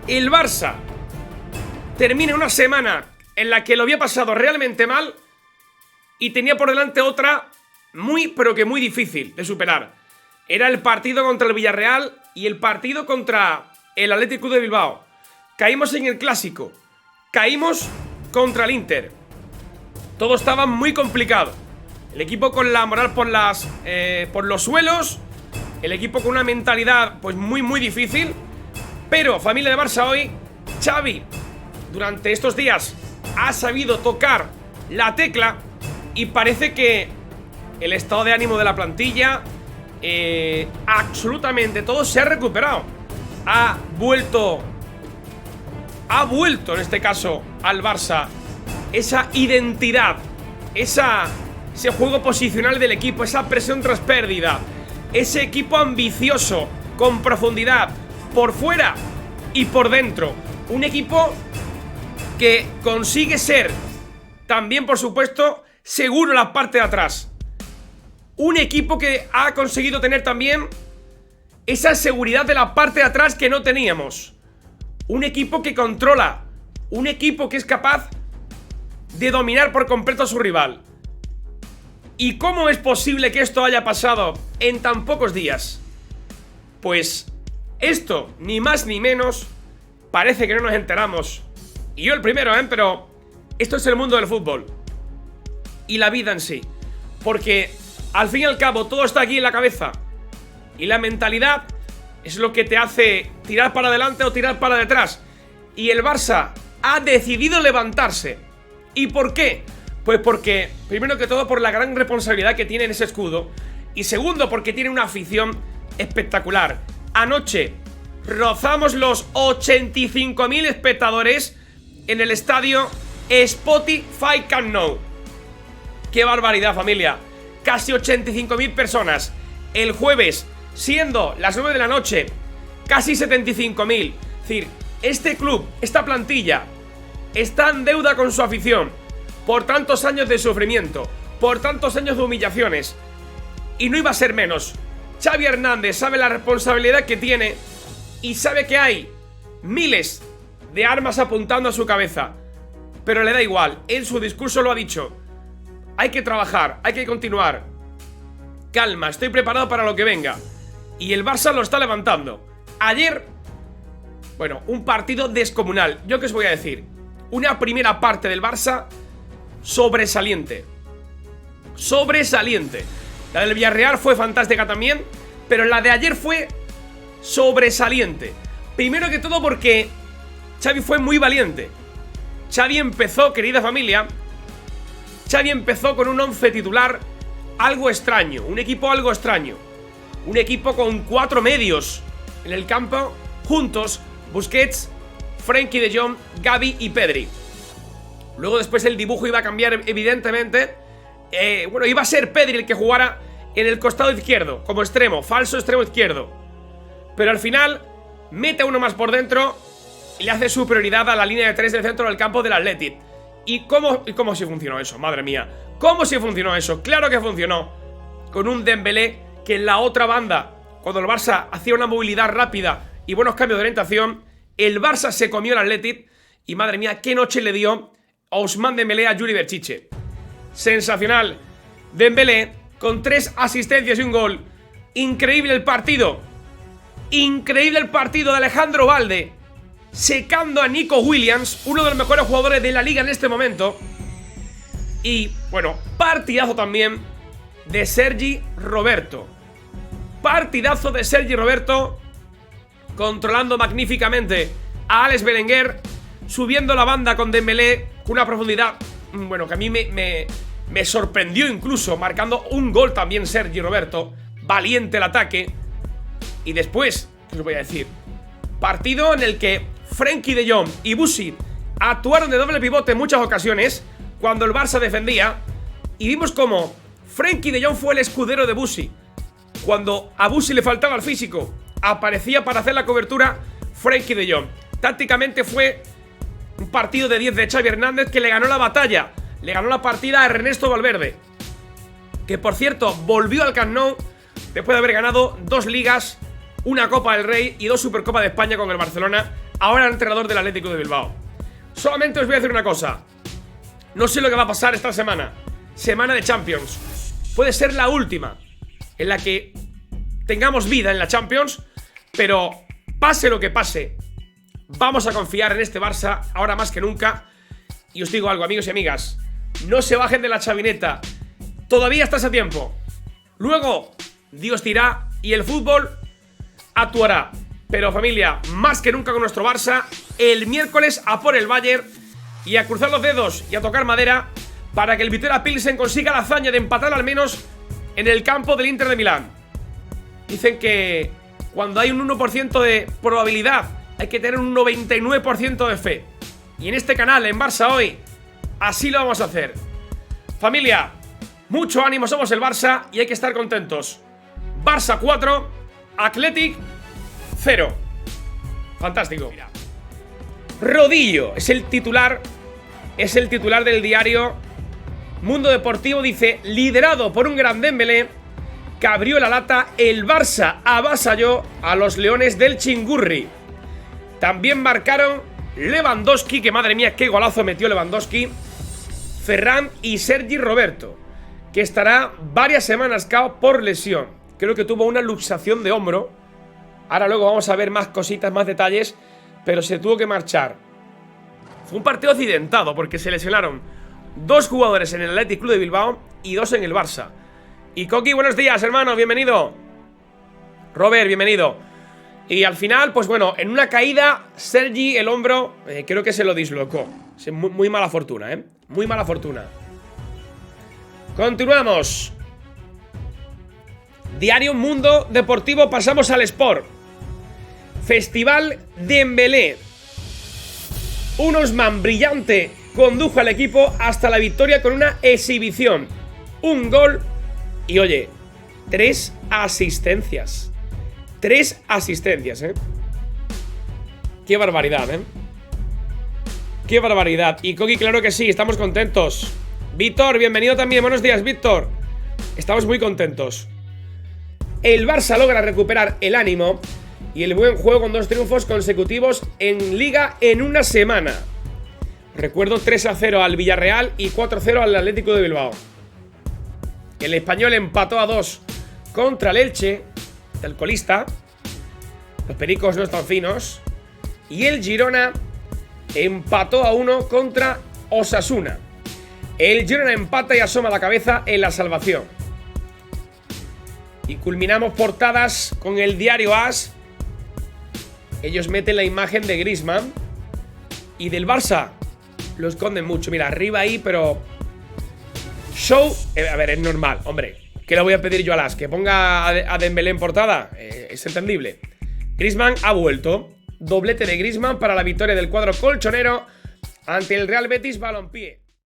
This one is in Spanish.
el Barça termina una semana en la que lo había pasado realmente mal y tenía por delante otra muy, pero que muy difícil de superar. Era el partido contra el Villarreal y el partido contra el Athletic Club de Bilbao. Caímos en el Clásico, caímos contra el Inter. Todo estaba muy complicado. El equipo con la moral por los suelos, el equipo con una mentalidad pues muy difícil. Pero, familia de Barça, hoy Xavi durante estos días ha sabido tocar la tecla y parece que el estado de ánimo de la plantilla, absolutamente todo se ha recuperado. Ha vuelto en este caso al Barça esa identidad, ese juego posicional del equipo, esa presión tras pérdida, ese equipo ambicioso, con profundidad, por fuera y por dentro. Un equipo que consigue ser también, por supuesto, seguro en la parte de atrás. Un equipo que ha conseguido tener también esa seguridad de la parte de atrás que no teníamos. Un equipo que controla, un equipo que es capaz de dominar por completo a su rival. ¿Y cómo es posible que esto haya pasado en tan pocos días? Pues esto, ni más ni menos, parece que no nos enteramos. Y yo el primero, pero esto es el mundo del fútbol y la vida en sí. Porque al fin y al cabo todo está aquí en la cabeza. Y la mentalidad es lo que te hace tirar para adelante o tirar para detrás. Y el Barça ha decidido levantarse. ¿Y por qué? Pues porque, primero que todo, por la gran responsabilidad que tiene en ese escudo. Y segundo, porque tiene una afición espectacular. Anoche rozamos los 85.000 espectadores en el estadio Spotify Camp Nou. ¡Qué barbaridad, familia! Casi 85.000 personas. El jueves, siendo las 9 de la noche, casi 75.000. Es decir, este club, esta plantilla, está en deuda con su afición por tantos años de sufrimiento, por tantos años de humillaciones. Y no iba a ser menos. Xavi Hernández sabe la responsabilidad que tiene y sabe que hay miles de armas apuntando a su cabeza. Pero le da igual, en su discurso lo ha dicho. Hay que trabajar, hay que continuar. Calma, estoy preparado para lo que venga. Y el Barça lo está levantando. Ayer, bueno, un partido descomunal. ¿Yo qué os voy a decir? Una primera parte del Barça sobresaliente. Sobresaliente. La del Villarreal fue fantástica también, pero la de ayer fue sobresaliente. Primero que todo porque Xavi fue muy valiente. Xavi empezó, querida familia, Xavi empezó con un 11 titular algo extraño, un equipo algo extraño. Un equipo con 4 medios en el campo, juntos, Busquets, Frenkie de Jong, Gavi y Pedri. Luego después el dibujo iba a cambiar evidentemente. Bueno, iba a ser Pedri el que jugara en el costado izquierdo, como extremo, falso extremo izquierdo. Pero al final mete a uno más por dentro y le hace superioridad a la línea de 3 del centro del campo del Athletic. ¿Y cómo sí funcionó eso? Madre mía, ¿cómo sí funcionó eso? Claro que funcionó. Con un Dembélé que en la otra banda, cuando el Barça hacía una movilidad rápida y buenos cambios de orientación, el Barça se comió el Athletic. Y madre mía, qué noche le dio a Ousmane Dembélé a Yuri Berchiche. Sensacional. Dembélé con 3 asistencias y un gol. Increíble el partido. Increíble el partido de Alejandro Balde, secando a Nico Williams, uno de los mejores jugadores de la liga en este momento. Y, bueno, partidazo también de Sergi Roberto. Partidazo de Sergi Roberto, controlando magníficamente a Alex Berenguer, subiendo la banda con Dembélé, con una profundidad, bueno, que a mí me sorprendió incluso, marcando un gol también Sergi Roberto. Valiente el ataque. Y después, ¿qué os voy a decir? Partido en el que Frenkie de Jong y Bussi actuaron de doble pivote en muchas ocasiones cuando el Barça defendía. Y vimos como Frenkie de Jong fue el escudero de Bussi. Cuando a Bussi le faltaba el físico, aparecía para hacer la cobertura Frenkie de Jong. Tácticamente fue un partido de 10 de Xavi Hernández que le ganó la batalla, le ganó la partida a Ernesto Valverde, que por cierto volvió al Camp Nou después de haber ganado 2 ligas, una Copa del Rey y 2 Supercopa de España con el Barcelona. ahora entrenador del Atlético de Bilbao. Solamente os voy a decir una cosa. No sé lo que va a pasar esta semana. Semana de Champions. Puede ser la última en la que tengamos vida en la Champions, pero pase lo que pase, vamos a confiar en este Barça ahora más que nunca. Y os digo algo, amigos y amigas, no se bajen de la chavineta. Todavía estás a tiempo. Luego, Dios dirá y el fútbol actuará. Pero familia, más que nunca con nuestro Barça, el miércoles a por el Bayern y a cruzar los dedos y a tocar madera para que el Viktoria Pilsen consiga la hazaña de empatar al menos en el campo del Inter de Milán. Dicen que cuando hay un 1% de probabilidad, hay que tener un 99% de fe. Y en este canal, en Barça Hoy, así lo vamos a hacer. Familia, mucho ánimo, somos el Barça y hay que estar contentos. Barça 4, Athletic 0. Fantástico. Mira. Rodillo es el titular del diario Mundo Deportivo. Dice, liderado por un gran Dembélé que abrió la lata, el Barça avasalló a los Leones del Chingurri. También marcaron Lewandowski, que madre mía, qué golazo metió Lewandowski, Ferran y Sergi Roberto, que estará varias semanas cao por lesión. Creo que tuvo una luxación de hombro. Ahora luego vamos a ver más cositas, más detalles, pero se tuvo que marchar. Fue un partido accidentado porque se lesionaron 2 jugadores en el Athletic Club de Bilbao y 2 en el Barça. Y Coqui, buenos días, hermano, bienvenido. Robert, bienvenido. Y al final, pues bueno, en una caída, Sergi, el hombro, creo que se lo dislocó. Muy mala fortuna, muy mala fortuna. Continuamos. Diario Mundo Deportivo, pasamos al Sport. Festival Dembélé. Un Osman brillante condujo al equipo hasta la victoria con una exhibición. Un gol y, oye, 3 asistencias. 3 asistencias, Qué barbaridad, Qué barbaridad. Y Coqui, claro que sí, estamos contentos. Víctor, bienvenido también, buenos días, Víctor. Estamos muy contentos. El Barça logra recuperar el ánimo y el buen juego con 2 triunfos consecutivos en Liga en una semana. Recuerdo 3-0 al Villarreal y 4-0 al Atlético de Bilbao. El Español empató a 2 contra el Elche, el colista. Los pericos no están finos. Y el Girona empató a 1 contra Osasuna. El Girona empata y asoma la cabeza en la salvación. Y culminamos portadas con el diario AS. Ellos meten la imagen de Griezmann. Y del Barça lo esconden mucho. Mira, arriba ahí, pero... Show... a ver, es normal, hombre. ¿Qué le voy a pedir yo a AS? ¿Que ponga a Dembélé en portada? Es entendible. Griezmann ha vuelto. Doblete de Griezmann para la victoria del cuadro colchonero ante el Real Betis Balompié.